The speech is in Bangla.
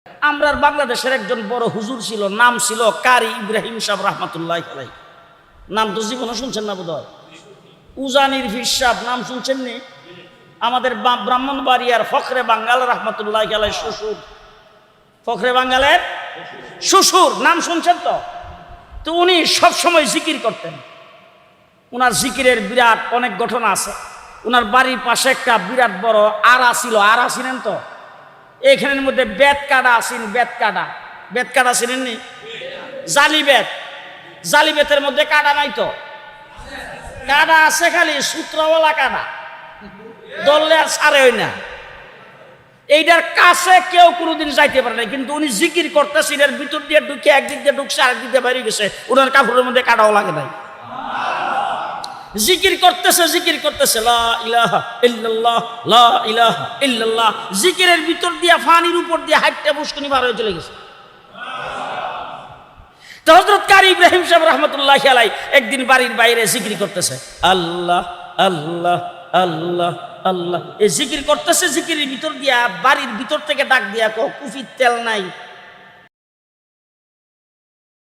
আমরার বাংলাদেশের একজন বড় হুজুর ছিল, নাম ছিল কারি ইব্রাহিম সাহেব রহমতুল্লাহ আলাইহি। নাম তো জীবনে শুনছেন না বোধহয়। উজানির ফির সাহেব নাম শুনছেন নি? আমাদের ব্রাহ্মণবাড়িয়ার ফখরে বাঙ্গাল রহমতুল্লাহ আলাইহি শ্বশুর, ফখরে বাঙ্গালের শ্বশুর নাম শুনছেন তো? তো উনি সবসময় জিকির করতেন। উনার জিকিরের বিরাট অনেক ঘটনা আছে। উনার বাড়ির পাশে একটা বিরাট বড় আড়া ছিল, আড়া ছিলেন তো? এইখানের মধ্যে বেত কাটা আছেন, বেত কাটা ছিলেন নি? জালি বেত, জালি বেতের মধ্যে কাটা নাই তো? কাটা আছে, খালি সূত্রওয়ালা কাটা, দললে আর ছাড়ে হয় না। এইটার কাছে কেউ কোনোদিন যাইতে পারে না, কিন্তু উনি জিকির করতেছে, এর ভিতর দিয়ে ঢুকে একদিক দিয়ে ঢুকছে, আরেকদিক দিয়ে বাইরে গেছে, ওনার কাপড়ের মধ্যে কাটাও লাগে নাই। জিকির করতেছে লা ইলাহা ইল্লাল্লাহ, লা ইলাহা ইল্লাল্লাহ। জিকিরের ভিতর দিয়া ফানির উপর দিয়ে হাইটটা পুষ্কনি পার হয়ে চলে গেছে। তো হযরত কারি ইব্রাহিম সাহেব রহমতুল্লাহি আলাইহি একদিন বাড়ির বাইরে জিকির করতেছে, আল্লাহ আল্লাহ আল্লাহ আল্লাহ। এই জিকির করতেছে, জিকিরের ভিতর দিয়া বাড়ির ভিতর থেকে ডাক দিয়া, কুফির তেল নাই,